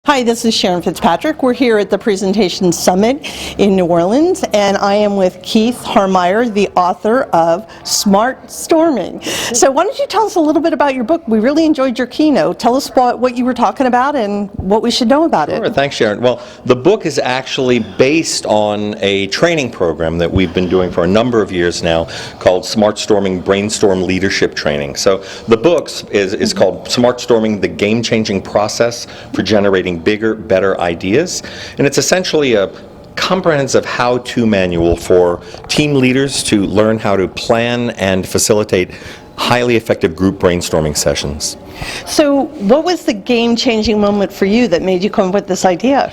Hi, this is Sharyn Fitzpatrick. We're here at the Presentation Summit in New Orleans, and I am with Keith Harmeyer, the author of SmartStorming. So why don't you tell us a little bit about your book? We really enjoyed your keynote. Tell us what you were talking about and what we should know about it. Sure, thanks, Sharyn. Well, the book is actually based on a training program that we've been doing for a number of years now called SmartStorming Brainstorm Leadership Training. So the book is called SmartStorming, the Game-Changing Process for Generating Bigger, Better Ideas. And it's essentially a comprehensive how-to manual for team leaders to learn how to plan and facilitate highly effective group brainstorming sessions. So what was the game-changing moment for you that made you come up with this idea?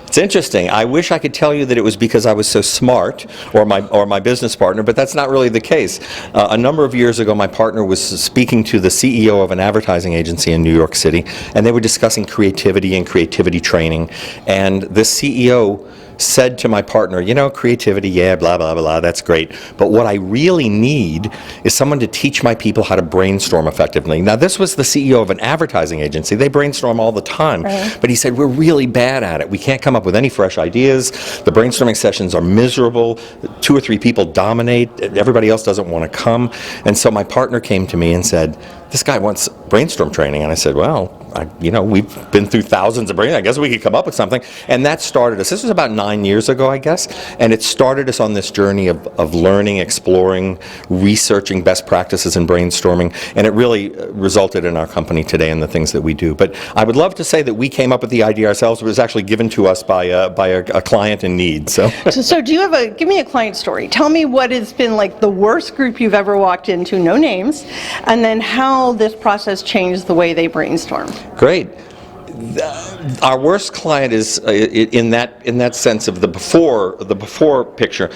It's interesting. I wish I could tell you that it was because I was so smart, or my business partner, but that's not really the case. A number of years ago, my partner was speaking to the CEO of an advertising agency in New York City, and they were discussing creativity and creativity training. And this CEO said to my partner, you know, creativity, yeah, blah, blah, blah, that's great. But what I really need is someone to teach my people how to brainstorm effectively. Now, this was the CEO of an advertising agency. They brainstorm all the time. Right. But he said, we're really bad at it. We can't come up with any fresh ideas. The brainstorming sessions are miserable. 2 or 3 people dominate. Everybody else doesn't want to come. And so my partner came to me and said, this guy wants brainstorm training. And I said, well, we've been through thousands of brainstorming. I guess we could come up with something. And that started us. This was about 9 years ago, I guess. And it started us on this journey of learning, exploring, researching best practices in brainstorming. And it really resulted in our company today and the things that we do. But I would love to say that we came up with the idea ourselves. It was actually given to us by a client in need. So do you have give me a client story. Tell me what has been like the worst group you've ever walked into, no names, and then how this process changed the way they brainstorm. Great. Our worst client is in that sense of the before picture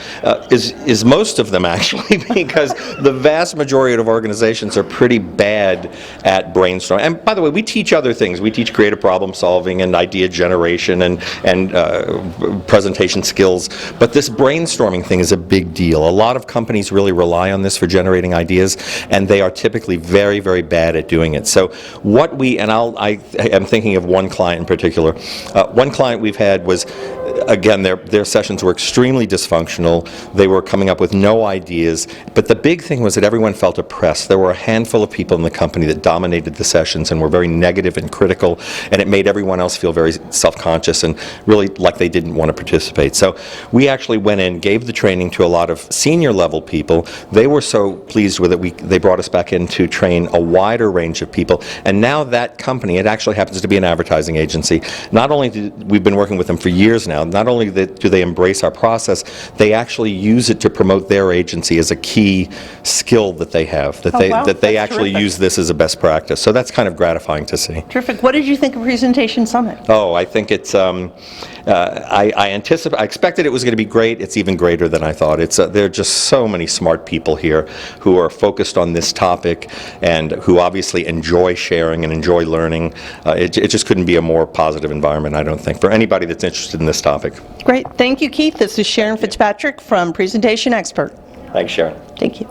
is most of them actually, because the vast majority of organizations are pretty bad at brainstorming. And by the way, we teach other things. We teach creative problem solving and idea generation and presentation skills. But this brainstorming thing is a big deal. A lot of companies really rely on this for generating ideas, and they are typically very, very bad at doing it. So what I am thinking of one client in particular. One client we've had was, again, their sessions were extremely dysfunctional. They were coming up with no ideas. But the big thing was that everyone felt oppressed. There were a handful of people in the company that dominated the sessions and were very negative and critical, and it made everyone else feel very self-conscious and really like they didn't want to participate. So we actually went in, gave the training to a lot of senior level people. They were so pleased with it, they brought us back in to train a wider range of people. And now that company, it actually happens to be an advertising agency. Not only we've been working with them for years now, not only do they embrace our process, they actually use it to promote their agency as a key skill that they have, that they actually use this as a best practice. So that's kind of gratifying to see. Terrific. What did you think of Presentation Summit? Oh, I think it's, I expected it was going to be great. It's even greater than I thought. There are just so many smart people here who are focused on this topic and who obviously enjoy sharing and enjoy learning. It just couldn't be a more positive environment, I don't think, for anybody that's interested in this topic. Great. Thank you, Keith. This is Sharyn Fitzpatrick from PresentationXpert. Thanks, Sharyn. Thank you.